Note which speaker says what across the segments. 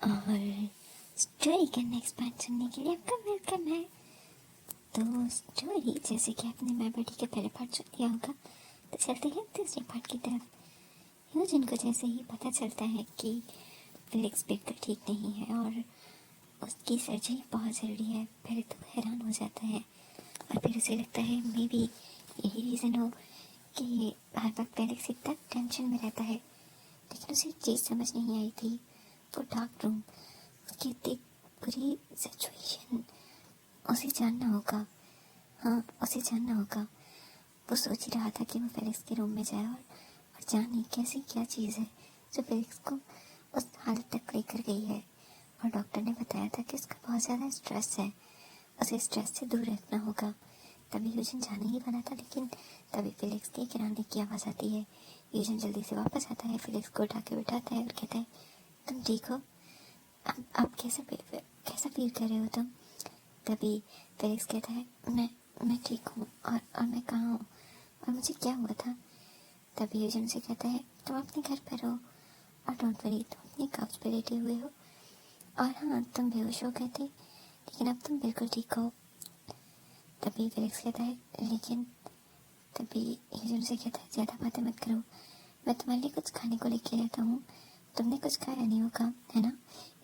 Speaker 1: और स्टोरी का next part सुनने के लिए आपका वेलकम है। तो स्टोरी जैसे कि आपने मैं बड़ी के पहले पार्ट सुन लिया होगा, तो चलते हैं दूसरे पार्ट की तरफ। ह्यूजिन को जैसे ही पता चलता है कि फेलिक्स बिल्कुल ठीक नहीं है और उसकी सर्जरी बहुत ज़रूरी है, पहले तो हैरान हो जाता है और फिर उसे लगता है मे बी यही रीज़न हो कि हर वक्त फेलिक्स इतना टेंशन में रहता है। लेकिन उसे एक चीज़ समझ नहीं आई थी, वो डार्क रूम, उसकी इतनी बुरी सिचुएशन, उसे जानना होगा। हाँ, उसे जानना होगा। वो सोच ही रहा था कि वो फेलिक्स के रूम में जाए और जाने कैसी क्या चीज़ है जो फेलिक्स को उस हालत तक लेकर गई है। और डॉक्टर ने बताया था कि उसका बहुत ज़्यादा स्ट्रेस है, उसे स्ट्रेस से दूर रखना होगा। तभी ह्यूजन जाने ही वाला था, लेकिन तभी फेलिक्स की किराने की आवाज़ आती है। ह्यूजन जल्दी से वापस आता है, फेलिक्स को उठा के बिठाता है और कहता है, तुम ठीक हो? अब कैसा फील कर रहे हो तुम? तभी फेलिक्स कहता है, मैं ठीक हूँ। और मैं कहाँ हूँ और मुझे क्या हुआ था? तभी ह्यूजन से कहता है, तुम अपने घर पर हो और डोंट वरी, तुम अपनी काउच पर लेटे हुए हो और हाँ, तुम बेहोश हो गए थे लेकिन अब तुम बिल्कुल ठीक हो। तभी फेलिक्स कहता है, लेकिन तभी ह्यूजन से कहता है, ज़्यादा बातें मत करो, मैं तुम्हारे लिए कुछ खाने को लेके रहता हूँ, तुमने कुछ खाया नहीं होगा है ना,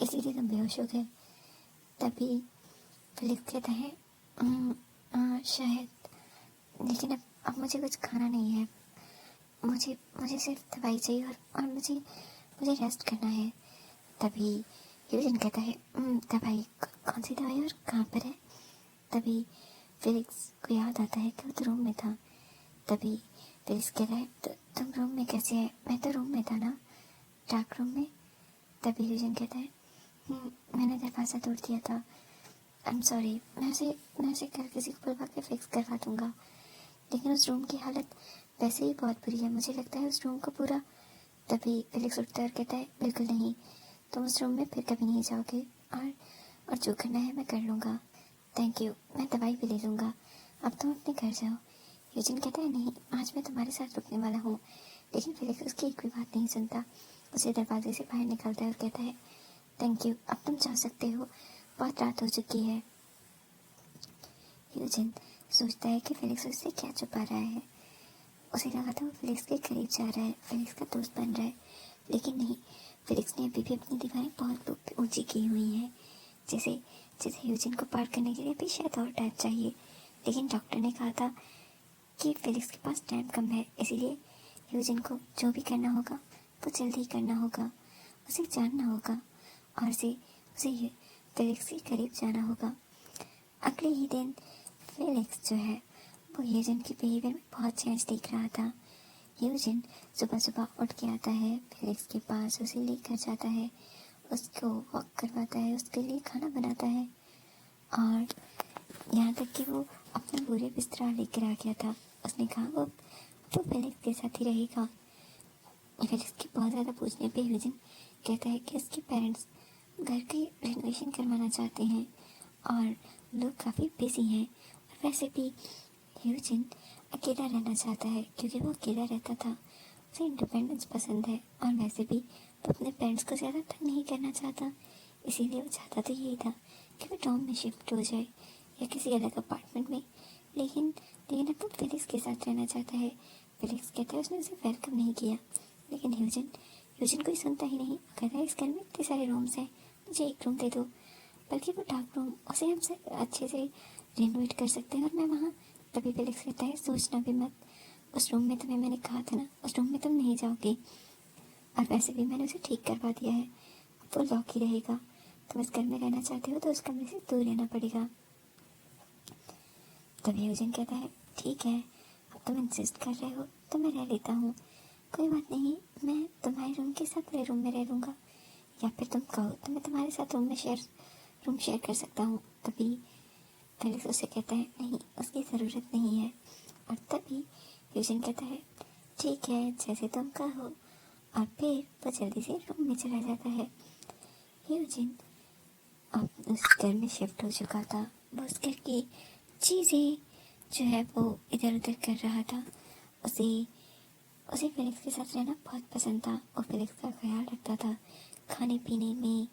Speaker 1: इसीलिए तुम बेहोश हो गए। तभी फेलिक्स कहता है, शायद, लेकिन अब मुझे कुछ खाना नहीं है, मुझे मुझे सिर्फ दवाई चाहिए और मुझे मुझे रेस्ट करना है। तभी ह्यूजन कहता है, दवाई? कौन सी दवाई और कहाँ पर है? तभी फेलिक्स को याद आता है कि वो तो रूम में था। तभी फेलिक्स कहता है, तुम रूम में कैसे है? मैं तो रूम में था ना, डार्क रूम में। तभी ह्यूजन कहता है, मैंने दरवाज़ा तोड़ दिया था, आई एम सॉरी, मैं उसे कल किसी को बुलवा के फिक्स करवा दूँगा, लेकिन उस रूम की हालत वैसे ही बहुत बुरी है, मुझे लगता है उस रूम को पूरा। तभी फेलिक्स उठता है और कहता है, बिल्कुल नहीं, तुम उस रूम में फिर कभी नहीं जाओगे और जो करना है मैं कर लूँगा, थैंक यू, मैं दवाई भी ले लूँगा, अब तुम अपने घर जाओ। यूजिन कहता है, नहीं, आज मैं तुम्हारे साथ रुकने वाला हूँ। लेकिन फेलिक्स उसकी एक भी बात नहीं सुनता, उसे दरवाजे से बाहर निकलता है और कहता है, थैंक यू, अब तुम जा सकते हो, बहुत रात हो चुकी है। यूजिन सोचता है कि फेलिक्स उससे क्या छुपा रहा है। उसे लगा था वो फेलिक्स के करीब जा रहा है, फेलिक्स का दोस्त बन रहा है, लेकिन नहीं, फेलिक्स ने अभी भी अपनी दीवारें बहुत ऊंची की हुई हैं। जैसे जैसे यूजिन को पार करने के लिए भी शायद और टाइम चाहिए, लेकिन डॉक्टर ने कहा था कि फेलिक्स के पास टाइम कम है, इसीलिए यूजिन को जो भी करना होगा वो जल्दी ही करना होगा, उसे जानना होगा और उसे उसे फेलिक्स के करीब जाना होगा। अगले ही दिन फेलिक्स जो है वो यूजिन के बिहेवियर में बहुत चेंज दिख रहा था। यूजिन सुबह सुबह उठ के आता है फेलिक्स के पास, उसे लेकर जाता है, उसको वॉक करवाता है, उसके लिए खाना बनाता है और यहाँ तक कि वो अपना पूरे बिस्तरा लेकर आ गया था। उसने कहा वो फेलिक्स के साथ ही रहेगा। फेलिक्स के बहुत ज़्यादा पूछने पे यूजिन कहता है कि उसके पेरेंट्स घर की रिनोवेशन करवाना चाहते हैं और लोग काफ़ी बिजी हैं, और वैसे भी यूजिन अकेला रहना चाहता है क्योंकि वो अकेला रहता था, उसे इंडिपेंडेंस पसंद है और वैसे भी वो अपने पेरेंट्स को ज़्यादा तंग नहीं करना चाहता, इसीलिए वो चाहता तो यही था कि वो टॉम में शिफ्ट हो जाए या किसी अलग अपार्टमेंट में। लेकिन लेकिन अब वो फेलिक्स के साथ रहना चाहता है। फेलिक्स कहता है उसने उसे वेलकम नहीं किया, लेकिन ह्यूजन कोई सुनता ही नहीं, कहता है इस घर में इतने सारे रूम्स हैं, मुझे एक रूम दे दो, बल्कि वो डार्क रूम, उसे हम से अच्छे से रिनोवेट कर सकते हैं और मैं वहाँ। तभी फेलिक्स कहता है, सोचना भी मत, उस रूम में तुम्हें मैंने कहा था ना, उस रूम में तुम नहीं जाओगे, और वैसे भी मैंने उसे ठीक करवा दिया है, अब वो लॉक ही रहेगा, तुम इस घर में रहना चाहते हो तो उस कमरे से दूर रहना पड़ेगा। तभी यूजिन कहता है, ठीक है, अब तुम इंसिस्ट कर रहे हो तो मैं रह लेता हूँ, कोई बात नहीं, मैं तुम्हारे रूम के साथ मेरे रूम में रह लूँगा, या फिर तुम कहो तो मैं तुम्हारे साथ रूम शेयर कर सकता हूँ। तभी फेलिक्स उसे कहता है, नहीं, उसकी ज़रूरत नहीं है। और तभी यूजिन कहता है, ठीक है, जैसे तुम कहो, और फिर वो जल्दी से रूम में चला जाता है। यूजिन अब उस घर में शिफ्ट हो चुका था, वो उस घर की चीज़ें जो है वो इधर उधर कर रहा था। उसे उसे फेलिक्स के साथ रहना बहुत पसंद था और फेलिक्स का ख्याल रखता था खाने पीने में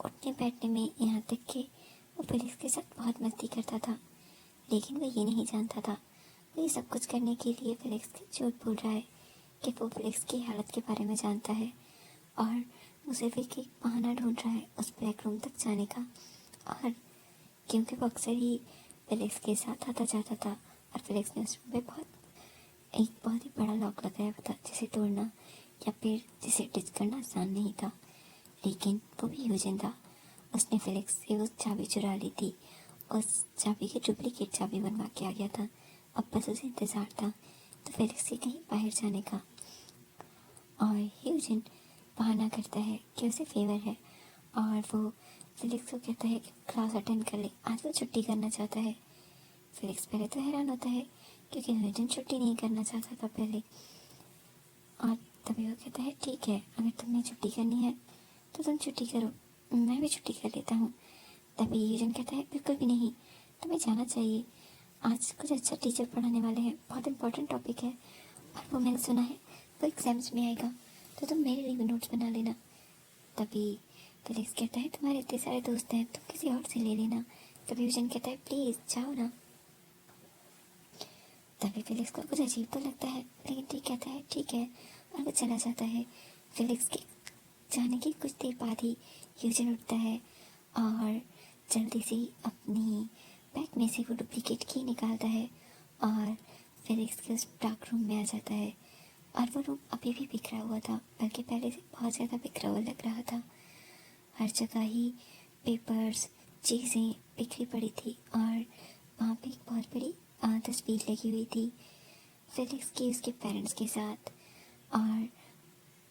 Speaker 1: उठने बैठने में, यहाँ तक कि वो फेलिक्स के साथ बहुत मस्ती करता था। लेकिन वो ये नहीं जानता था, वो ये सब कुछ करने के लिए फेलिक्स के झूठ बोल रहा है कि वो फेलिक्स की हालत के बारे में जानता है और उसे भी एक बहाना ढूंढ रहा है उस ब्लैक रूम तक जाने का। और क्योंकि वो अक्सर ही फेलिक्स के साथ आता जाता था और फेलिक्स ने उस रूम में बहुत ही बड़ा लॉक लगाया हुआ था जिसे तोड़ना या फिर जिसे डिच करना आसान नहीं था। लेकिन वो भी यूजिन था, उसने फेलिक्स से वो चाबी चुरा ली थी। उस चाबी की डुप्लीकेट चाबी बनवा के आ गया था। अब बस उसे इंतज़ार था तो फेलिक्स के कहीं बाहर जाने का। और यूजिन बहाना करता है कि उसे फेवर है और वो फेलिक्स को कहता है कि क्लास अटेंड कर ले, आज वो छुट्टी करना चाहता है। फेलिक्स पहले तो हैरान होता है क्योंकि यूजिन छुट्टी नहीं करना चाहता था पहले। और तभी वो कहता है ठीक है, अगर तुम्हें छुट्टी करनी है तो तुम छुट्टी करो, मैं भी छुट्टी कर लेता हूँ। तभी यूजिन कहता है बिल्कुल भी नहीं, तुम्हें जाना चाहिए, आज कुछ अच्छा टीचर पढ़ाने वाले हैं, बहुत इंपॉर्टेंट टॉपिक है और वो मैंने सुना है वो एग्जाम्स में आएगा, तो तुम मेरे लिए भी नोट्स बना लेना। तभी फेलिक्स कहता है तुम्हारे इतने सारे दोस्त हैं, तुम किसी और से ले लेना। तभी यूजिन कहता है प्लीज़ जाओ ना। तभी फेलिक्स को कुछ अजीब तो लगता है लेकिन ठीक कहता है ठीक है और वो चला जाता है। फेलिक्स के जाने की कुछ देर बाद ही यूजिन उठता है और जल्दी से अपनी बैग में से वो डुप्लीकेट की निकालता है और फेलिक्स के उस डार्क रूम में आ जाता है। और वो रूम अभी भी बिखरा हुआ था, बल्कि पहले से बहुत ज़्यादा बिखरा हुआ लग रहा था। हर जगह ही पेपर्स, चीज़ें बिखरी पड़ी थी और वहाँ पे एक बहुत बड़ी तस्वीर लगी हुई थी फेलिक्स की उसके पेरेंट्स के साथ। और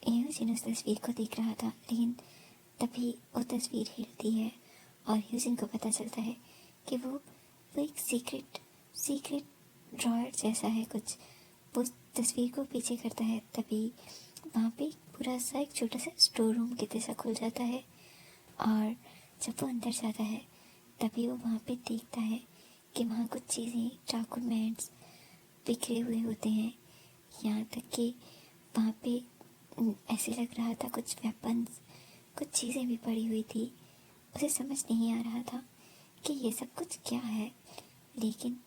Speaker 1: यूजिन उस तस्वीर को देख रहा था, लेकिन तभी वो तस्वीर हिलती है और यूजिन को पता चलता है कि वो एक सीक्रेट ड्रॉयर जैसा है कुछ। वो तस्वीर को पीछे करता है, तभी वहाँ पे पूरा सा एक छोटा सा स्टोर रूम के जैसा खुल जाता है। और जब वो अंदर जाता है तभी वो वहाँ पे देखता है कि वहाँ कुछ चीज़ें, डॉक्यूमेंट्स बिखरे हुए होते हैं। यहाँ तक कि वहाँ पे ऐसे लग रहा था कुछ वेपन्स, कुछ चीज़ें भी पड़ी हुई थी। उसे समझ नहीं आ रहा था कि ये सब कुछ क्या है। लेकिन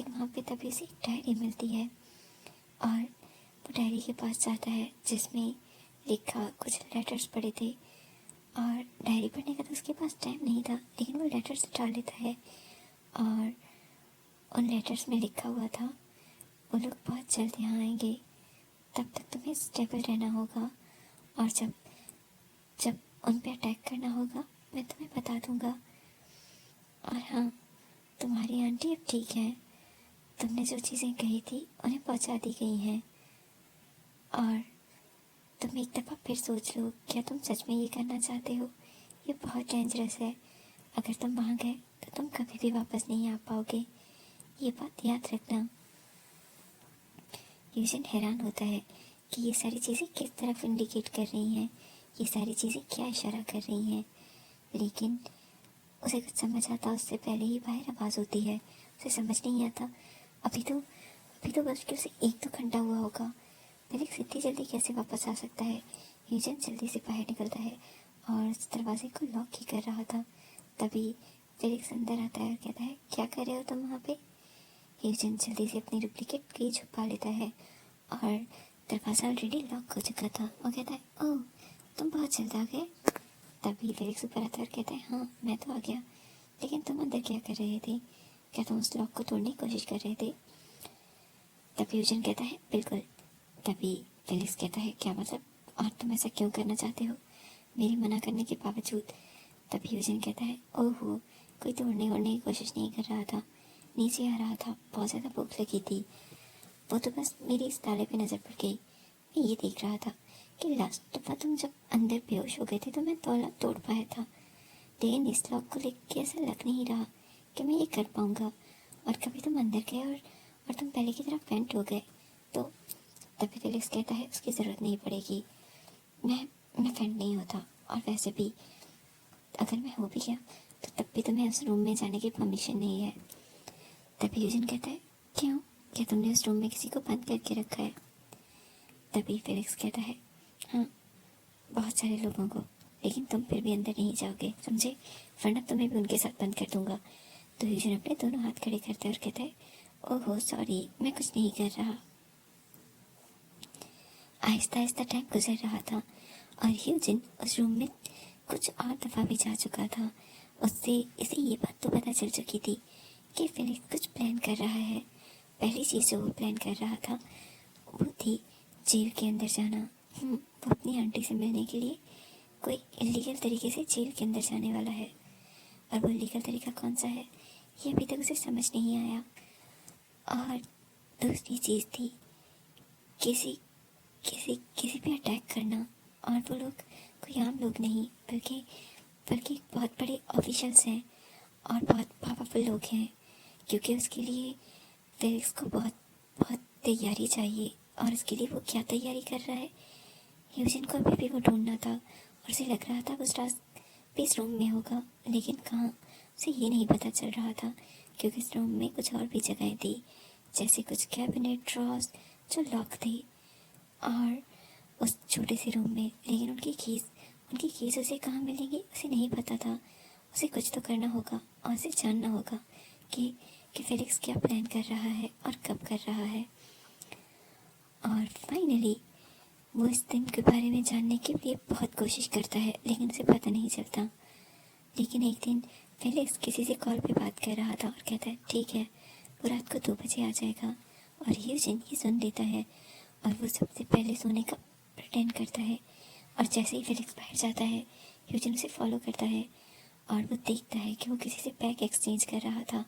Speaker 1: वहाँ पे तभी उसे एक डायरी मिलती है और वो डायरी के पास जाता है जिसमें लिखा कुछ लेटर्स पड़े थे। और डायरी पढ़ने का तो उसके पास टाइम नहीं था, लेकिन वो लेटर्स डाल लेता है और उन लेटर्स में लिखा हुआ था वो लोग बहुत जल्द यहाँ आएंगे, तब तक तुम्हें स्टेबल रहना होगा और जब उन पे अटैक करना होगा मैं तुम्हें बता दूंगा। और हाँ, तुम्हारी आंटी अब ठीक है, तुमने जो चीज़ें कही थी उन्हें पहुंचा दी गई हैं। और तुम एक दफ़ा फिर सोच लो, क्या तुम सच में ये करना चाहते हो? ये बहुत डेंजरस है, अगर तुम वहाँ गए तो तुम कभी भी वापस नहीं आ पाओगे, ये बात याद रखना। यूजिन हैरान होता है कि ये सारी चीज़ें किस तरफ इंडिकेट कर रही हैं, ये सारी चीज़ें क्या इशारा कर रही हैं। लेकिन उसे कुछ समझ आता उससे पहले ही बाहर आवाज़ होती है। उसे समझ नहीं आता, अभी तो बस कि उसे एक तो घंटा हुआ होगा, फेलिक्स इतनी जल्दी कैसे वापस आ सकता है। यूजिन जल्दी से बाहर निकलता है और उस दरवाजे को लॉक ही कर रहा था। तभी फेलिक्स अंदर आता है और कहता है क्या कर रहे हो तुम वहाँ पे? यूजिन जल्दी से अपनी डुप्लीकेट की छुपा लेता है और दरवाज़ा ऑलरेडी लॉक हो चुका था। वो कहता है ओह, तुम बहुत जल्द आ गए। तभी फेलिक्स ऊपर आता है और कहता है हाँ, मैं तो आ गया, लेकिन तुम अंदर क्या कर रहे थे? क्या तुम उस लॉक को तोड़ने की कोशिश कर रहे थे? तभी यूजिन कहता है बिल्कुल। तभी फेलिक्स कहता है क्या मतलब, और तुम ऐसा क्यों करना चाहते हो मेरी मना करने के बावजूद? तभी यूजिन कहता है ओहो, कोई तोड़ने वोड़ने की कोशिश नहीं कर रहा था, नीचे आ रहा था, बहुत ज़्यादा भूख लगी थी, वो तो बस मेरी इस ताले पे नज़र पड़ गई। मैं ये देख रहा था कि लास्ट दफ़ा तुम जब अंदर बेहोश हो गए थे तो मैं ताला तोड़ पाया था, लेकिन इस लॉक को लेकर के ऐसा लग नहीं रहा कि मैं ये कर पाऊँगा। और कभी तुम अंदर गए और तुम पहले की तरफ वेंट हो गए तो। तभी फेलिक्स कहता है उसकी ज़रूरत नहीं पड़ेगी, मैं फेंट नहीं होता, और वैसे भी अगर मैं हो भी गया तो तब भी तुम्हें उस रूम में जाने की परमिशन नहीं है। तभी यूजिन कहता है क्यों, क्या तुमने उस रूम में किसी को बंद करके रखा है? तभी फेलिक्स कहता है हाँ, बहुत सारे लोगों को। लेकिन तुम फिर भी अंदर नहीं जाओगे, समझे, वरना तुम्हें भी उनके साथ बंद कर दूंगा। तो ह्यूजन अपने दोनों हाथ खड़े करते और कहता है, ओहो सॉरी, मैं कुछ नहीं कर रहा। आहिस्ता आहिस्ता टाइम गुजर रहा था और ह्यूजन उस रूम में कुछ और दफ़ा भी जा चुका था। इसे ये बात तो पता चल चुकी थी कि फेलिक्स कुछ प्लान कर रहा है। पहली चीज़ जो वो प्लान कर रहा था वो थी जेल के अंदर जाना। वो अपनी आंटी से मिलने के लिए कोई इलीगल तरीके से जेल के अंदर जाने वाला है, और वो इलीगल तरीका कौन सा है ये अभी तक उसे समझ नहीं आया। और दूसरी चीज़ थी किसी किसी किसी पे अटैक करना, और वो लोग कोई आम लोग नहीं बल्कि बल्कि बहुत बड़े ऑफिशियल्स हैं और बहुत पावरफुल लोग हैं, क्योंकि उसके लिए फेलिक्स को बहुत बहुत तैयारी चाहिए। और उसके लिए वो क्या तैयारी कर रहा है, ह्यूजन को अभी भी वो ढूंढना था, और उसे लग रहा था वो रात भी इस रूम में होगा, लेकिन कहाँ उसे ये नहीं पता चल रहा था, क्योंकि इस रूम में कुछ और भी जगहें थी, जैसे कुछ कैबिनेट ड्रॉर्स जो लॉक थे, और उस छोटे से रूम में, लेकिन उनकी कीज उसे कहाँ मिलेंगी उसे नहीं पता था। उसे कुछ तो करना होगा और उसे जानना होगा कि फेलिक्स क्या प्लान कर रहा है और कब कर रहा है। और फाइनली वो इस दिन के बारे में जानने के लिए बहुत कोशिश करता है, लेकिन उसे पता नहीं चलता। लेकिन एक दिन फेलिक्स किसी से कॉल पे बात कर रहा था और कहता है, ठीक है, वो रात को 2 बजे आ जाएगा। और ह्यूजन ये सुन लेता है और वो सबसे पहले सोने का प्रिटेंड करता है, और जैसे ही फेलिक्स बाहर जाता है ह्यूजन उसे फॉलो करता है, और वो देखता है कि वो किसी से पैक एक्सचेंज कर रहा था।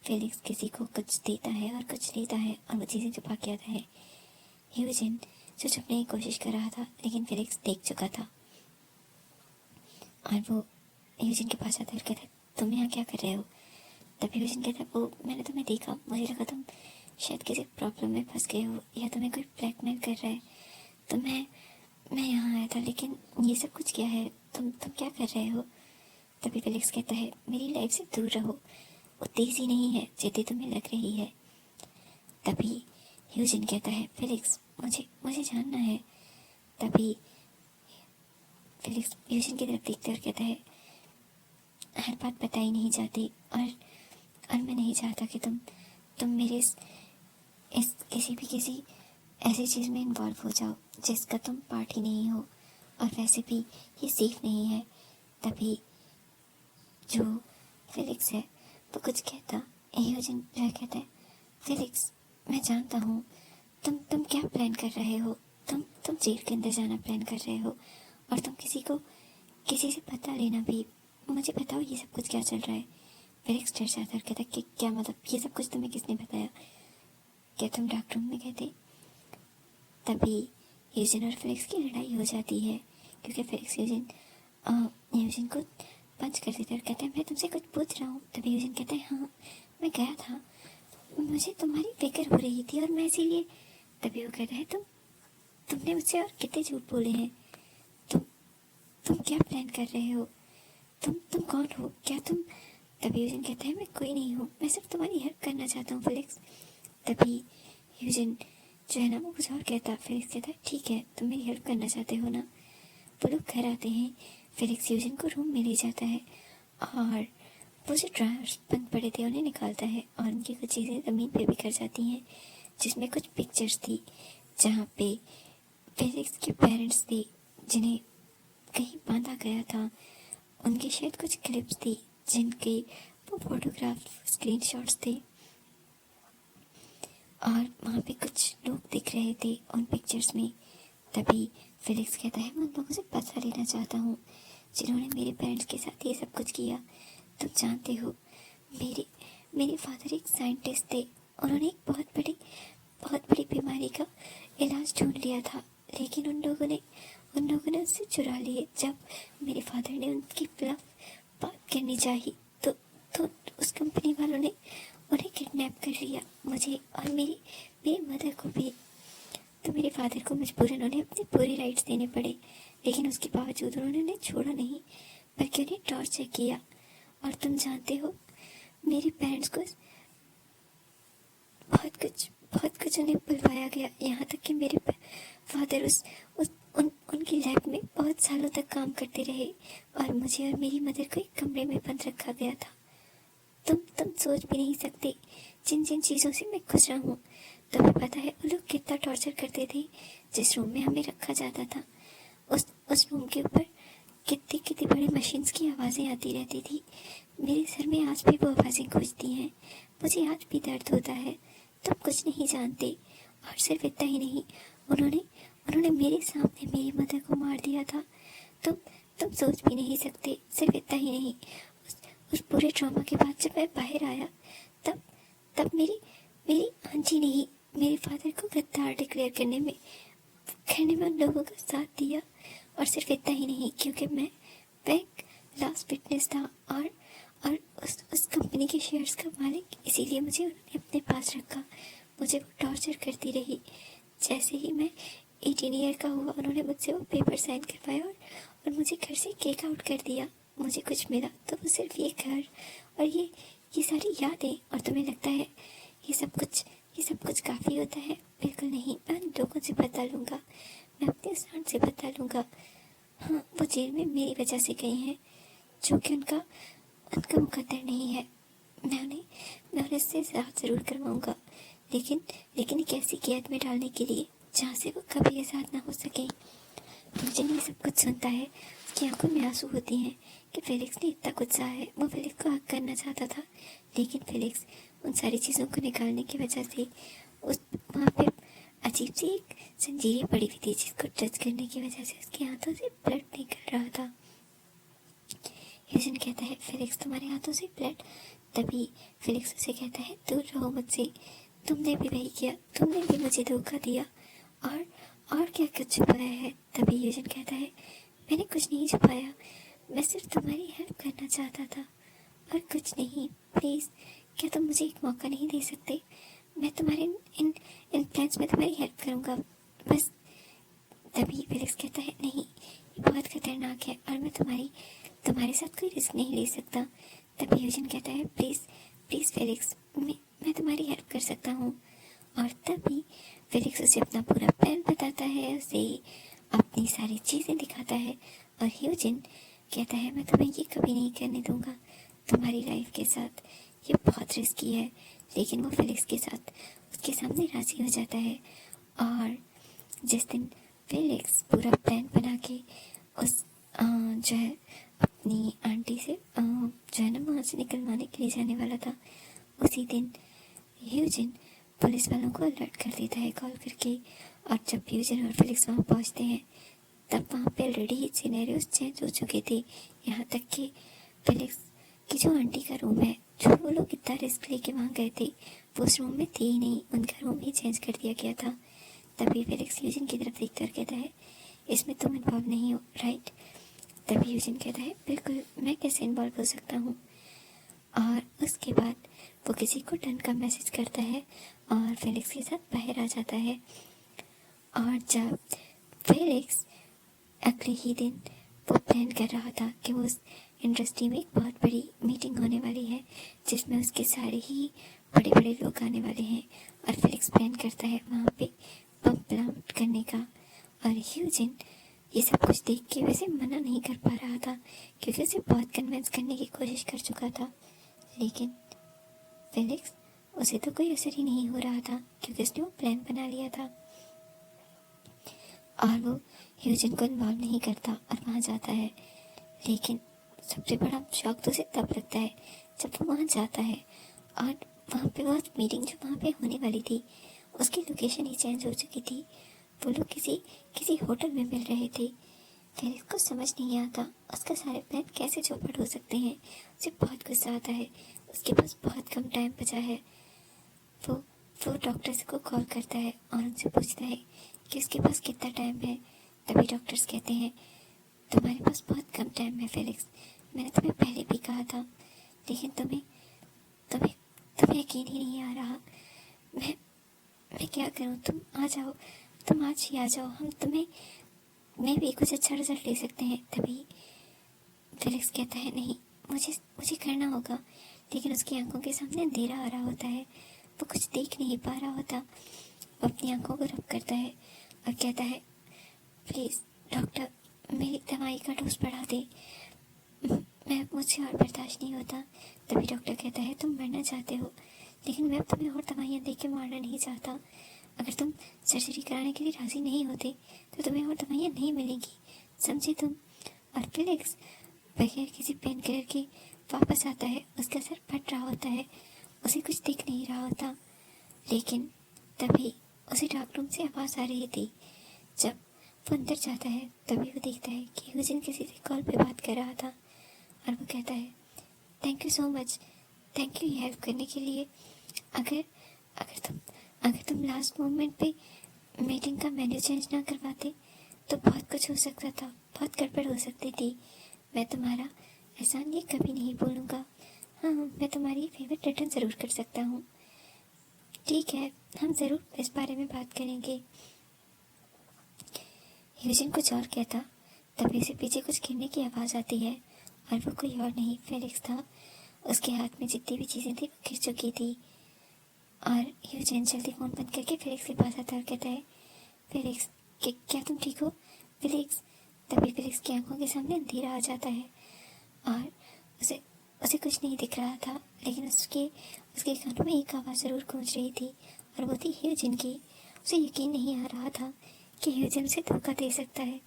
Speaker 1: फेलिक्स किसी को कुछ देता है और कुछ लेता है, और वो चीज़ें छुपा के आता है। ह्यूजन जो छुपने की कोशिश कर रहा था, लेकिन फेलिक्स देख चुका था, और वो ह्यूजन के पास आता है और कहता है, तुम यहाँ क्या कर रहे हो। तब ह्यूजन कहता है, वो मैंने तुम्हें देखा, मुझे लगा तुम शायद किसी प्रॉब्लम में फंस गए हो या तुम्हें कोई ब्लैकमेल कर रहा है, तो मैं यहाँ आया था, लेकिन ये सब कुछ क्या है, तुम क्या कर रहे हो। तभी फेलिक्स कहता है, मेरी लाइफ से दूर रहो, वो तेज़ी नहीं है जितनी तुम्हें लग रही है। तभी ह्यूजन कहता है, फेलिक्स मुझे जानना है। तभी फेलिक्स ह्यूजन की तरफ देखते और कहता है, हर बात बताई नहीं जाती, और मैं नहीं चाहता कि तुम मेरे इस किसी ऐसी चीज़ में इन्वॉल्व हो जाओ जिसका तुम पार्ट ही नहीं हो, और वैसे भी ये सेफ नहीं है। तभी जो फेलिक्स है वो कुछ कहता, ह्यूजन जो कहता है, फेलिक्स मैं जानता हूँ तुम क्या प्लान कर रहे हो, तुम जेल के अंदर जाना प्लान कर रहे हो, और तुम किसी से पता लेना भी, मुझे बताओ ये सब कुछ क्या चल रहा है। फेलिक्स डर जाता है, कहता कि क्या मतलब, ये सब कुछ तुम्हें किसने बताया, क्या तुम डार्क रूम में गए थे। तभी ह्यूजन और फेलिक्स की लड़ाई हो जाती है, क्योंकि फेलिक्स ह्यूजन को पंच कर देता है और कहता है, मैं तुमसे कुछ पूछ रहा हूँ। तभी ह्यूजन कहता है, हाँ मैं गया था, मुझे तुम्हारी फिक्र हो रही थी और मैं इसीलिए। तभी वो कहता है, तुमने मुझसे और कितने झूठ बोले हैं, तुम क्या प्लान कर रहे हो, तुम कौन हो, क्या तुम। तभी ह्यूजन कहता है, मैं कोई नहीं हूँ, मैं सिर्फ तुम्हारी हेल्प करना चाहता हूँ फेलिक्स। तभी ह्यूजन जो है ना वो कुछ और कहता, फेलिक्स कहता है, ठीक है तुम मेरी हेल्प करना चाहते हो ना। वो लोग घर आते हैं, फेलिक्स ह्यूजन को रूम में ले जाता है, और वो जो ड्रायर्स बंद पड़े थे उन्हें निकालता है, और उनकी कुछ चीज़ें ज़मीन पे बिखर जाती हैं, जिसमें कुछ पिक्चर्स थी जहाँ पे फेलिक्स के पेरेंट्स थे जिन्हें कहीं बांधा गया था, उनकी शायद कुछ क्लिप्स थी जिनके वो फोटोग्राफ स्क्रीनशॉट्स थे, और वहाँ पे कुछ लोग दिख रहे थे उन पिक्चर्स में। तभी फेलिक्स कहता है, मैं उन लोगों से बदला लेना चाहता हूँ जिन्होंने मेरे पेरेंट्स के साथ ये सब कुछ किया। तुम जानते हो मेरे फादर एक साइंटिस्ट थे, उन्होंने एक बहुत बड़ी बीमारी का इलाज ढूंढ लिया था, लेकिन उन लोगों ने उससे चुरा लिए। जब मेरे फादर ने उनकी खिलाफ बात करनी चाहिए तो उस कंपनी वालों ने उन्हें किडनैप कर लिया, मुझे और मेरी मदर को भी। तो मेरे फादर को मजबूरन उन्हें अपने पूरे राइट्स देने पड़े, लेकिन उसके बावजूद उन्होंने उन्हें छोड़ा नहीं बल्कि उन्हें टॉर्चर किया। और तुम जानते हो मेरे पेरेंट्स को बहुत कुछ उन्हें बुलवाया गया, यहाँ तक कि मेरे फादर उस उनकी लैब में बहुत सालों तक काम करते रहे और मुझे और मेरी मदर को एक कमरे में बंद रखा गया था। तुम सोच भी नहीं सकते जिन जिन चीज़ों से मैं गुजरा हूँ। तुम्हें पता है वो लोग कितना टॉर्चर करते थे। जिस रूम में हमें रखा जाता था उस रूम के ऊपर कितनी कितनी बड़ी मशीन्स की आवाज़ें आती रहती थी। मेरे सर में आज भी वो आवाज़ें गूंजती हैं। मुझे आज भी दर्द होता है। तुम कुछ नहीं जानते। और सिर्फ इतना ही नहीं, उन्होंने उन्होंने मेरे सामने मेरी मदर को मार दिया था। तुम तुम सोच भी नहीं सकते। सिर्फ इतना ही नहीं, उस पूरे ट्रॉमा के बाद जब मैं बाहर आया तब तब मेरी मेरी आंटी ने ही मेरे फादर को गद्दार डिक्लेयर करने में उन लोगों का साथ दिया। और सिर्फ इतना ही नहीं, क्योंकि मैं एक लास्ट विटनेस था और उस कंपनी के शेयर्स का मालिक, इसीलिए मुझे उन्होंने अपने पास रखा। मुझे वो टॉर्चर करती रही। जैसे ही मैं 18 ईयर का हुआ उन्होंने मुझसे वो पेपर साइन करवाया और मुझे घर से केक आउट कर दिया। मुझे कुछ मिला तो वो सिर्फ ये घर और ये सारी यादें। और तुम्हें लगता है ये सब कुछ काफ़ी होता है? बिल्कुल नहीं। मैं उन लोगों से बता लूँगा, मैं अपने सांड से बता लूँगा। हाँ, वो जेल में मेरी वजह से गए हैं, जो कि उनका मुकद्दर नहीं है। मैं उन्हें इससे आज़ाद ज़रूर करवाऊँगा, लेकिन एक ऐसी कैद में डालने के लिए जहाँ से वो कभी आज़ाद ना हो सके। मुझे ये सब कुछ सुनता है, उसकी आंखों में आंसू होती हैं कि फेलिक्स ने इतना कुछ सहा है। वो फेलिक्स को हक करना चाहता था, लेकिन फेलिक्स उन सारी चीज़ों को निकालने की वजह से उस वहाँ पे अजीब सी एक जंजीरें पड़ी हुई थी, जिसको टच करने की वजह से उसके हाथों से ब्लड निकल रहा था। यूजिन कहता है, फेलिक्स तुम्हारे हाथों से ब्लड। तभी फेलिक्स उसे कहता है, दूर रहो मुझसे, तुमने भी वही किया, तुमने भी मुझे धोखा दिया और क्या कुछ छुपाया है। तभी यूजिन कहता है, मैंने कुछ नहीं छुपाया, मैं सिर्फ तुम्हारी हेल्प करना चाहता था और कुछ नहीं। प्लीज़, क्या तुम मुझे एक मौका नहीं दे सकते? मैं तुम्हारे इन प्लान्स में तुम्हारी हेल्प करूँगा, बस। तभी फेलिक्स कहता है, नहीं, ये बहुत खतरनाक है और मैं तुम्हारे साथ कोई रिस्क नहीं ले सकता। तभी यूजिन कहता है, प्लीज़ फेलिक्स, मैं तुम्हारी हेल्प कर सकता हूँ। और तभी फेलिक्स उसे अपना पूरा प्लान बताता है, उसे अपनी सारी चीज़ें दिखाता है। और यूजिन कहता है, मैं तुम्हें ये कभी नहीं करने दूंगा तुम्हारी लाइफ के साथ, ये बहुत रिस्की है। लेकिन वो फेलिक्स के साथ उसके सामने राजी हो जाता है। और जिस दिन फेलिक्स पूरा प्लान बना के उस जो है अपनी आंटी से जो है ना वहाँ से निकलवाने के लिए जाने वाला था, उसी दिन यूजिन पुलिस वालों को अलर्ट कर देता है कॉल करके। और जब यूजिन और फेलिक्स वहाँ पहुँचते हैं तब वहाँ पे ऑलरेडी सिनेरियोज चेंज हो चुके थे। यहाँ तक कि फेलिक्स की जो आंटी का रूम है, जो वो लोग इतना रिस्क लेके वहाँ गए थे, वो उस रूम में थी ही नहीं, उनका रूम ही चेंज कर दिया गया था। तभी फेलिक्स यूजिन की तरफ देख कर कहता है, इसमें तुम इन्वॉल्व नहीं हो, राइट? तभी यूजिन कहता है, बिल्कुल, मैं कैसे इन्वॉल्व हो सकता हूँ। और उसके बाद वो किसी को डन का मैसेज करता है और फेलिक्स के साथ बाहर आ जाता है। और जब फेलिक्स अगले ही दिन वो प्लान कर रहा था कि वो उस इंडस्ट्री में एक बहुत बड़ी मीटिंग होने वाली है, जिसमें उसके सारे ही बड़े बड़े लोग आने वाले हैं। और फेलिक्स प्लान करता है वहाँ पे बम प्लांट करने का। और यूजिन ये सब कुछ देख के वैसे मना नहीं कर पा रहा था, क्योंकि उसे बहुत कन्विंस करने की कोशिश कर चुका था। लेकिन फेलिक्स, उसे तो कोई असर ही नहीं हो रहा था, क्योंकि उसने वो प्लान बना लिया था। और वो यूजिन को इन्वॉल्व नहीं करता और वहाँ जाता है। लेकिन सबसे बड़ा शौक तो उसे तब लगता है जब वो वहाँ जाता है और वहाँ पे वो मीटिंग जो वहाँ पे होने वाली थी, उसकी लोकेशन ही चेंज हो चुकी थी। वो लोग किसी होटल में मिल रहे थे। फेलिक्स को समझ नहीं आता उसका सारे प्लान कैसे चौपट हो सकते हैं। उसे बहुत गुस्सा आता है, उसके पास बहुत कम टाइम बचा है। वो डॉक्टर्स को कॉल करता है और उनसे पूछता है कि उसके पास कितना टाइम है। तभी डॉक्टर्स कहते हैं, तुम्हारे पास बहुत कम टाइम है फेलिक्स, मैंने तुम्हें पहले भी कहा था, लेकिन तुम्हें यकीन ही नहीं आ रहा। मैं क्या करूं? तुम आ जाओ, तुम आज ही आ जाओ, हम तुम्हें मैं भी कुछ अच्छा रिजल्ट ले सकते हैं। तभी फेलिक्स कहता है, नहीं, मुझे करना होगा। लेकिन उसकी आंखों के सामने अंधेरा आ रहा होता है, वो कुछ देख नहीं पा रहा होता। वो अपनी आंखों को रब करता है और कहता है, प्लीज़ डॉक्टर मेरी दवाई का डोज बढ़ा दे, मुझसे और बर्दाश्त नहीं होता। तभी डॉक्टर कहता है तुम मरना चाहते हो, लेकिन मैं तुम्हें और दवाइयाँ दे के मारना नहीं चाहता। अगर तुम सर्जरी कराने के लिए राज़ी नहीं होते तो तुम्हें और दवाइयाँ नहीं मिलेंगी, समझे तुम। और फिलिक्स बगैर किसी पेन किलर के वापस आता है। उसका सर फट रहा होता है, उसे कुछ दिख नहीं रहा होता, लेकिन तभी उसे डार्क रूम से आवाज़ आ रही थी। जब वो अंदर जाता है तभी वो देखता है कि ह्यूजिन किसी से कॉल पे बात कर रहा था, और वो कहता है thank you so much, thank you ये हेल्प करने के लिए। अगर अगर तुम लास्ट मोमेंट पे मीटिंग का मेन्यू चेंज ना करवाते तो बहुत कुछ हो सकता था, बहुत गड़बड़ हो सकती थी। मैं तुम्हारा एहसान ये कभी नहीं भूलूंगा। हाँ, मैं तुम्हारी फेवर रिटर्न ज़रूर कर सकता हूँ। ठीक है, हम ज़रूर इस बारे में बात करेंगे। ह्यूजिन कुछ और कहता, तभी से पीछे कुछ गिरने की आवाज़ आती है, और वो कोई और नहीं फेलिक्स था। उसके हाथ में जितनी भी चीज़ें थी वो गिर चुकी थी। और ह्यूजिन जल्दी फ़ोन बंद करके फेलिक्स के पास आता है और कहता है फेलिक्स, क्या तुम ठीक हो फेलिक्स। तभी फेलिक्स की आंखों के सामने अंधेरा आ जाता है, और उसे उसे कुछ नहीं दिख रहा था, लेकिन उसके उसके कानों में एक आवाज़ ज़रूर गूंज रही थी, और वो थी ह्यूजिन की। उसे यकीन नहीं आ रहा था कि ह्यूजिन उसे धोखा दे सकता है।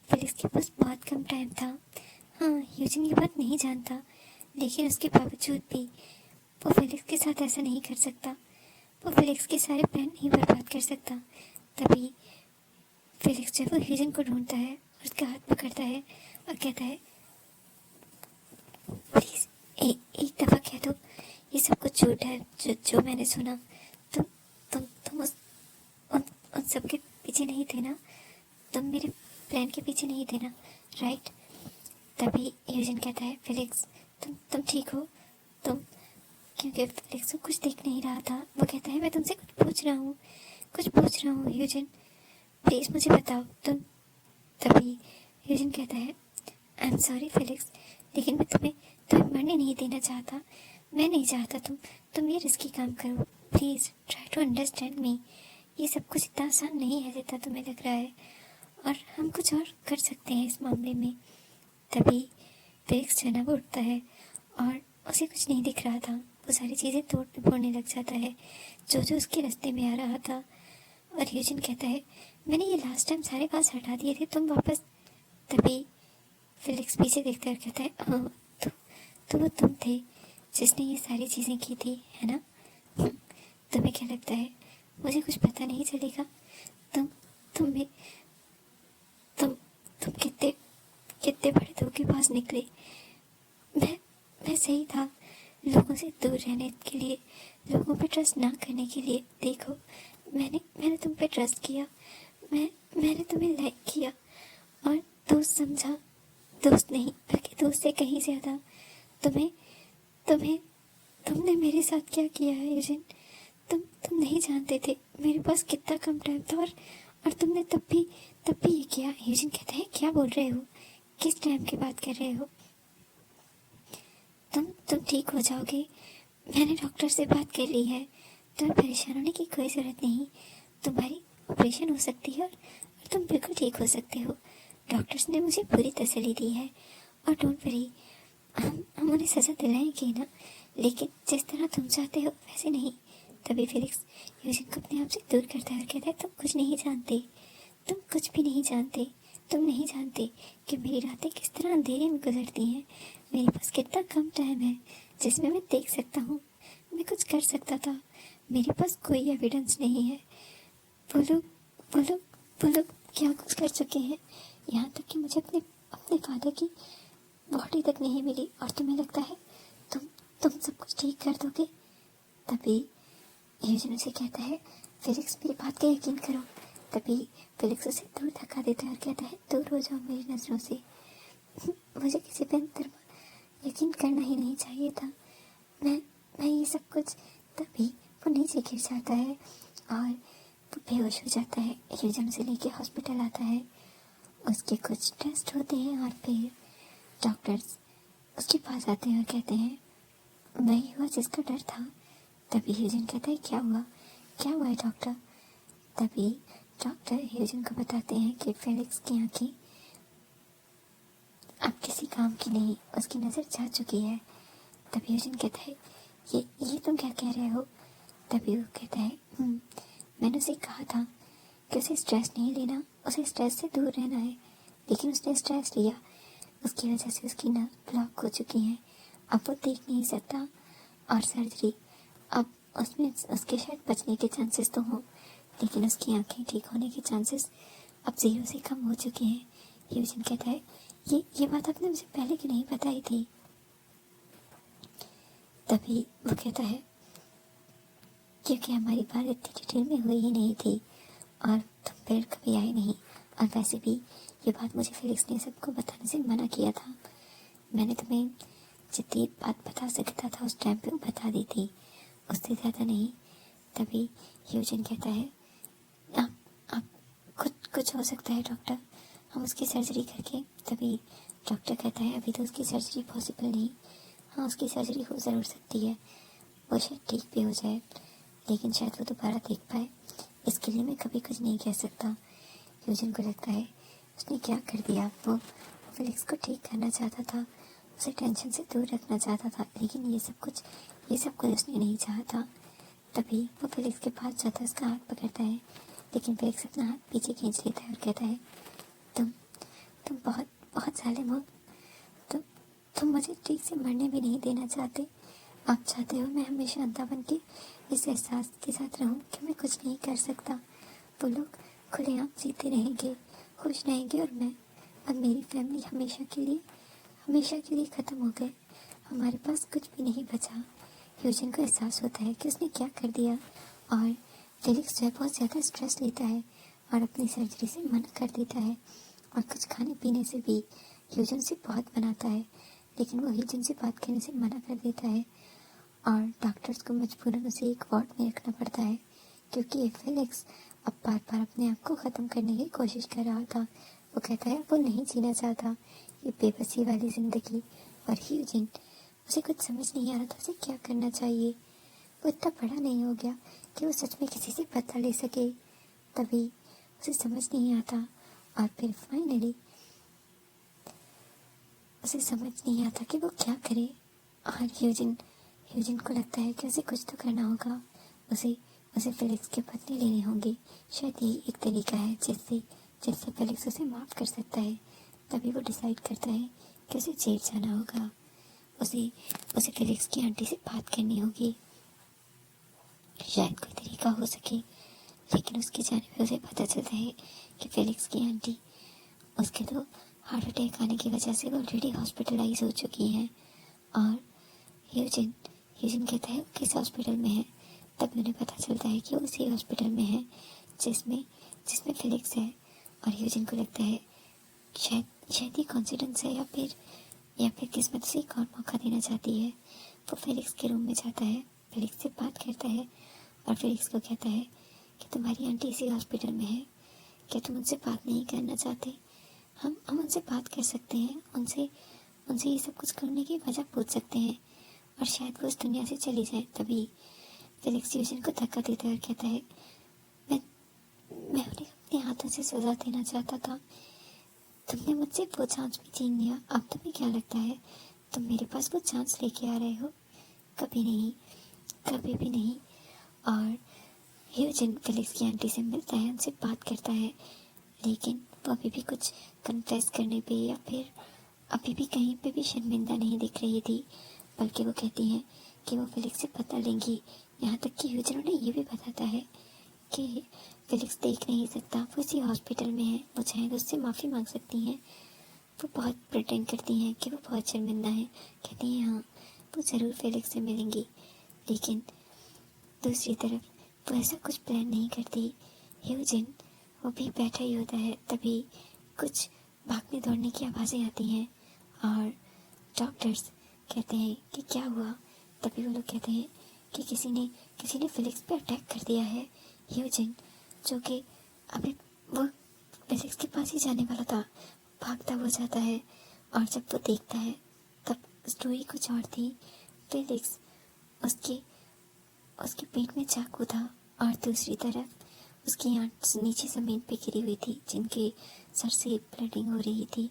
Speaker 1: फेलिक्स के पास बहुत कम टाइम था। हाँ, ह्यूजिन ये बात नहीं जानता, लेकिन उसके बावजूद भी वो फेलिक्स के साथ ऐसा नहीं कर सकता। वो फेलिक्स के सारे प्लान नहीं बर्बाद कर सकता। तभी फेलिक्स जब वो ह्यूजिन को ढूंढता है और उसका हाथ पकड़ता है और कहता है प्लीज़ एक दफ़ा कह दो ये सब कुछ झूठ है जो मैंने सुना। तुम तुम उन उन सब के पीछे नहीं थे ना, तुम मेरे प्लान के पीछे नहीं थे ना, राइट। तभी ह्यूजिन कहता है फेलिक्स तुम ठीक हो तुम, क्योंकि फेलिक्स को कुछ दिख नहीं रहा था। वो कहता है मैं तुमसे कुछ पूछ रहा हूँ ह्यूजिन, प्लीज़ मुझे बताओ तुम। तभी ह्यूजिन कहता है आई एम सॉरी फेलिक्स, लेकिन मैं तुम्हें मरने नहीं देना चाहता। मैं नहीं चाहता तुम ये रिस्की काम करो। Please try to understand me. ये सब कुछ इतना आसान नहीं है जितना तुम्हें लग रहा है, और हम कुछ और कर सकते हैं इस मामले में। तभी फेलिक्स जो है वो उठता है, और उसे कुछ नहीं दिख रहा था। वो सारी चीज़ें तोड़ने लग जाता है जो उसके रास्ते में आ रहा था। और ह्यूजिन कहता है मैंने ये लास्ट टाइम सारे घास हटा दिए थे, तुम वापस। तभी फेलिक्स पीछे देखता है और कहता है हाँ, तो वो तुम थे जिसने ये सारी चीज़ें की थी, है ना। तुम्हें क्या लगता है मुझे कुछ पता नहीं चलेगा। तुम तुम में तुम तुम कितने कितने बड़े धोखेबाज निकले। मैं सही था लोगों से दूर रहने के लिए, लोगों पे ट्रस्ट ना करने के लिए। देखो मैंने तुम पे ट्रस्ट किया, मैंने तुम्हें लाइक किया और दोस्त समझा। दोस्त नहीं बल्कि दोस्त से कहीं ज़्यादा। तुम्हें तुम्हें तुमने मेरे साथ क्या किया है यूजिन। तुम नहीं जानते थे मेरे पास कितना कम टाइम था, और तुमने तब भी ये किया। यूजिन कहता है क्या बोल रहे हो, किस टाइम की बात कर रहे हो। तुम ठीक हो जाओगे, मैंने डॉक्टर से बात कर ली है। तुम्हें परेशान होने की कोई ज़रूरत नहीं। तुम्हारी ऑपरेशन हो सकती है और तुम बिल्कुल ठीक हो सकते हो। डॉक्टर्स ने मुझे पूरी तसल्ली दी है, और डोंट वरी, हम उन्हें सज़ा दिलाएंगे ना, लेकिन जिस तरह तुम चाहते हो वैसे नहीं। तभी फेलिक्स यूजिन को अपने आप से दूर करता है और कहता है तुम कुछ नहीं जानते, तुम कुछ भी नहीं जानते। तुम नहीं जानते कि मेरी रातें किस तरह अंधेरे में गुजरती हैं। मेरे पास कितना कम टाइम है जिसमें मैं देख सकता हूँ, मैं कुछ कर सकता था। मेरे पास कोई एविडेंस नहीं है। वो लोग क्या कुछ कर चुके हैं, यहाँ तक कि मुझे अपने फादर की बॉडी तक नहीं मिली, और तुम्हें लगता है तुम सब कुछ ठीक कर दोगे। तभी यूजिन उसे कहता है फेलिक्स मेरी बात का यकीन करो। तभी फेलिक्स उसे दूर धक्का देता है और कहता है दूर हो जाओ मेरी नज़रों से। मुझे किसी पे यकीन करना ही नहीं चाहिए था। मैं ये सब कुछ। तभी वो नीचे गिर जाता है और वो बेहोश हो जाता है। यूजिन उसे लेके हॉस्पिटल आता है। उसके कुछ टेस्ट होते हैं और फिर डॉक्टर्स उसके पास आते हैं और कहते हैं वही हुआ जिसका डर था। तभी यूजिन कहता है क्या हुआ है डॉक्टर। तभी डॉक्टर ह्यूजन को बताते हैं कि फेलिक्स की आंखें अब किसी काम की नहीं, उसकी नज़र जा चुकी है। तब ह्यूजन कहता है, ये तुम क्या कह रहे हो? तभी वो कहता है, मैंने उसे कहा था कि उसे स्ट्रेस नहीं लेना, उसे स्ट्रेस से दूर रहना है, लेकिन उसने स्ट्रेस लिया। उसकी वजह से उसकी नर्व ब्लॉक हो चुकी हैं, अब वो देख नहीं सकता। और सर्जरी, अब उसमें उसके शायद बचने के चांसेस तो हों, लेकिन उसकी आंखें ठीक होने के चांसेस अब 0 से कम हो चुके हैं। ह्यूजन कहता है, ये बात आपने मुझे पहले क्यों नहीं बताई थी? तभी वो कहता है, क्योंकि हमारी बात इतनी डिटेल में हुई ही नहीं थी और तुम फिर कभी आए नहीं, और वैसे भी ये बात मुझे फेलिक्स ने सबको बताने से मना किया था। मैंने तुम्हें जितनी बात बता सकता था उस टाइम पे वो बता दी थी, उससे ज़्यादा नहीं। तभी ह्यूजन कहता है, आप कुछ हो सकता है डॉक्टर, हम उसकी सर्जरी करके। तभी डॉक्टर कहता है, अभी तो उसकी सर्जरी पॉसिबल नहीं। हाँ, उसकी सर्जरी हो ज़रूर सकती है, वो शायद ठीक भी हो जाए, लेकिन शायद वो दोबारा देख पाए, इसके लिए मैं कभी कुछ नहीं कह सकता। ह्यूजन को लगता है उसने क्या कर दिया। वो फेलिक्स को ठीक करना चाहता था, उसे टेंशन से दूर रखना चाहता था, लेकिन ये सब कुछ उसने नहीं चाहा था। तभी वो फेलिक्स के पास जाता है, उसका हाथ पकड़ता है, लेकिन फेलिक्स अपना हाथ पीछे खींच लेता है और कहता है, तुम बहुत बहुत जालिम हो। तुम मुझे ठीक से मरने भी नहीं देना चाहते। आप चाहते हो मैं हमेशा अंधा बन के इस एहसास के साथ रहूं कि मैं कुछ नहीं कर सकता। वो लोग खुलेआम जीते रहेंगे, खुश रहेंगे, और मैं और मेरी फैमिली हमेशा के लिए ख़त्म हो गए। हमारे पास कुछ भी नहीं बचा। ह्यूजन को एहसास होता है कि उसने क्या कर दिया, और फेलिक्स जो है बहुत ज़्यादा स्ट्रेस लेता है और अपनी सर्जरी से मना कर देता है, और कुछ खाने पीने से भी ह्यूजन से बहुत मनाता है, लेकिन वो ह्यूजन से बात करने से मना कर देता है। और डॉक्टर्स को मजबूरन उसे एक वार्ड में रखना पड़ता है, क्योंकि फेलिक्स अब बार बार अपने आप को ख़त्म करने की कोशिश कर रहा था। वो कहता है वो नहीं जीना चाहता ये बेबसी वाली ज़िंदगी। और ह्यूजन, उसे कुछ समझ नहीं आ रहा था उसे क्या करना चाहिए। वो इतना बड़ा नहीं हो गया कि वो सच में किसी से पता ले सके। तभी उसे समझ नहीं आता, और फिर फाइनली उसे समझ नहीं आता कि वो क्या करे। और ह्यूजन को लगता है कि उसे कुछ तो करना होगा, उसे फेलिक्स की पत्नी लेनी होगी। शायद यही एक तरीका है जिससे फेलिक्स उसे माफ़ कर सकता है। तभी वो डिसाइड करता है कि उसे जेल जाना होगा, उसे फेलिक्स की आंटी से बात करनी होगी। शायद कोई तरीका हो सके, लेकिन उसके जाने पर उसे पता चलता है कि फेलिक्स की आंटी, उसके तो हार्ट अटैक आने की वजह से वो ऑलरेडी हॉस्पिटलाइज हो चुकी हैं। और ह्यूजन कहता है वो किस हॉस्पिटल में है। तब उन्हें पता चलता है कि वो उसी हॉस्पिटल में है जिसमें फेलिक्स है। और ह्यूजन को लगता है शायद ये कॉन्सिडेंस है, या फिर किस्मत से एक और मौका देना चाहती है। वो फेलिक्स के रूम में जाता है, फेलिक्स से बात करता है, और फेलिक्स को कहता है कि तुम्हारी आंटी इसी हॉस्पिटल में है, क्या तुम उनसे बात नहीं करना चाहते? हम उनसे बात कर सकते हैं, उनसे ये सब कुछ करने की वजह पूछ सकते हैं, और शायद वो इस दुनिया से चली जाए। तभी फेलिक्स ह्यूजन को धक्का देता है और कहता है, मैं उन्हें अपने हाथों से सजा देना चाहता था। तुमने मुझसे वो चांस भी छीन लिया। अब तुम्हें क्या लगता है तुम मेरे पास वो चांस लेके आ रहे हो? कभी नहीं, कभी भी नहीं। और ह्यूजन फेलिक्स की आंटी से मिलता है, उनसे बात करता है, लेकिन वो अभी भी कुछ कन्फेस करने पे या फिर अभी भी कहीं पे भी शर्मिंदा नहीं दिख रही थी, बल्कि वो कहती हैं कि वो फेलिक्स से पता लेंगी। यहाँ तक कि ह्यूजन उन्हें ये भी बताता है कि फेलिक्स देख नहीं सकता, वो इसी हॉस्पिटल में है, वो चाहे तो उससे माफ़ी मांग सकती हैं। वो बहुत प्रिटेंड करती हैं कि वो बहुत शर्मिंदा हैं, कहती हैं हाँ वो ज़रूर फेलिक्स से मिलेंगी, लेकिन दूसरी तरफ वो ऐसा कुछ प्लान नहीं करती। ह्यूजन वो भी बैठा ही होता है, तभी कुछ भागने दौड़ने की आवाज़ें आती हैं, और डॉक्टर्स कहते हैं कि क्या हुआ। तभी वो लोग कहते हैं कि किसी ने फेलिक्स पे अटैक कर दिया है। ह्यूजन, जो कि अभी वो फेलिक्स के पास ही जाने वाला था, भागता हुआ जाता है, और जब वो देखता है तब स्टोरी कुछ और थी। फेलिक्स उसके पेट में चाकू था, और दूसरी तरफ उसकी आंट नीचे ज़मीन पे गिरी हुई थी, जिनके सर से ब्लीडिंग हो रही थी।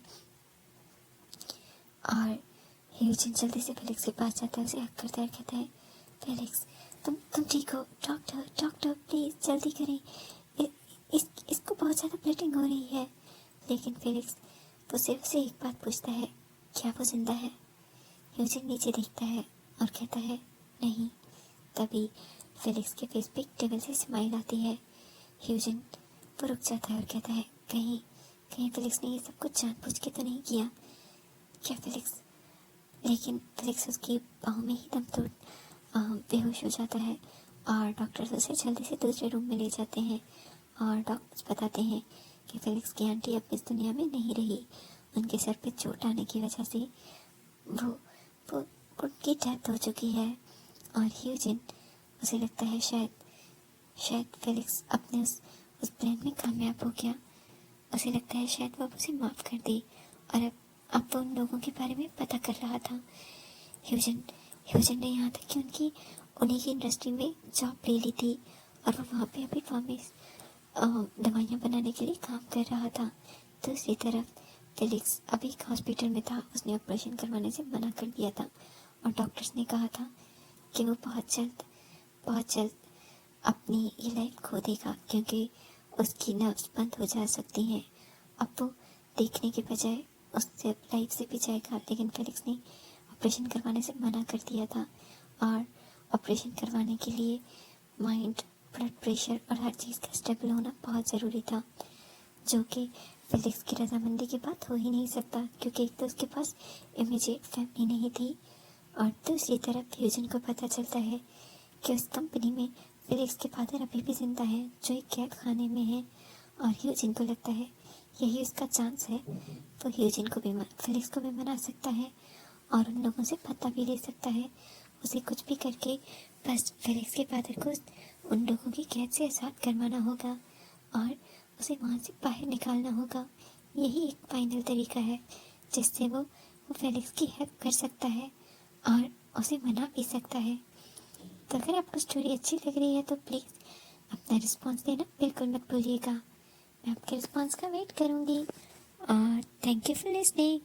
Speaker 1: और ह्यूजिन जल्दी से फेलिक्स के पास जाता है, उसे हक करता है, कहता है, फेलिक्स तुम ठीक हो? डॉक्टर डॉक्टर प्लीज़ जल्दी करें, इसको बहुत ज़्यादा ब्लीडिंग हो रही है। लेकिन फेलिक्स उसे एक बात पूछता है, क्या वो जिंदा है? ह्यूजिन नीचे देखता है और कहता है, नहीं। तभी फेलिक्स के फेस पे टेबल से स्माइल आती है। ह्यूजिन वो रुक जाता है और कहता है, कहीं फेलिक्स ने ये सब कुछ जानबूझ के तो नहीं किया क्या फेलिक्स? लेकिन फेलिक्स उसकी बाहों में ही दम तोड़ बेहोश हो जाता है और डॉक्टर्स उसे जल्दी से दूसरे रूम में ले जाते हैं और डॉक्टर्स बताते हैं कि फेलिक्स की आंटी अब इस दुनिया में नहीं रही। उनके सर पे चोट आने की वजह से वो उनकी डेथ हो चुकी है। और ह्यूजिन उसे लगता है शायद फेलिक्स अपने उस प्लान में कामयाब हो गया। उसे लगता है शायद वो उसे माफ़ कर दी और अब वो उन लोगों के बारे में पता कर रहा था। ह्यूजिन ने यहाँ तक कि उन्हीं की इंडस्ट्री में जॉब ले ली थी और वो वहाँ पे अभी दवाइयाँ बनाने के लिए काम कर रहा था। दूसरी तरफ फेलिक्स अभी एक हॉस्पिटल में था, उसने ऑपरेशन करवाने से मना कर दिया था और डॉक्टर्स ने कहा था कि वो बहुत जल्द अपनी ये लाइफ खो देगा, क्योंकि उसकी नर्व्स बंद हो जा सकती हैं। अब वो देखने के बजाय उससे लाइफ से भी जाएगा। लेकिन फेलिक्स ने ऑपरेशन करवाने से मना कर दिया था और ऑपरेशन करवाने के लिए माइंड, ब्लड प्रेशर और हर चीज़ का स्टेबल होना बहुत ज़रूरी था, जो कि फेलिक्स की रजामंदी के बाद हो ही नहीं सकता, क्योंकि एक तो उसके पास इमीडिएट फैमिली नहीं थी और दूसरी तरफ ह्यूजिन को पता चलता है कि उस कंपनी में फेलिक्स के फादर अभी भी जिंदा है, जो एक कैद खाने में है। और ह्यूजिन को लगता है यही उसका चांस है, तो ह्यूजिन को भी फेलिक्स को भी मना सकता है और उन लोगों से पता भी ले सकता है। उसे कुछ भी करके बस फेलिक्स के फादर को उन लोगों की कैद से आज़ाद करवाना होगा और उसे वहाँ से बाहर निकालना होगा। यही एक फाइनल तरीका है जिससे वो फेलिक्स की हेल्प कर सकता है और उसे मना भी सकता है। तो अगर आपको स्टोरी अच्छी लग रही है तो प्लीज़ अपना रिस्पॉन्स देना बिल्कुल मत भूलिएगा। मैं आपके रिस्पॉन्स का वेट करूँगी और थैंक यू फॉर लिसनिंग।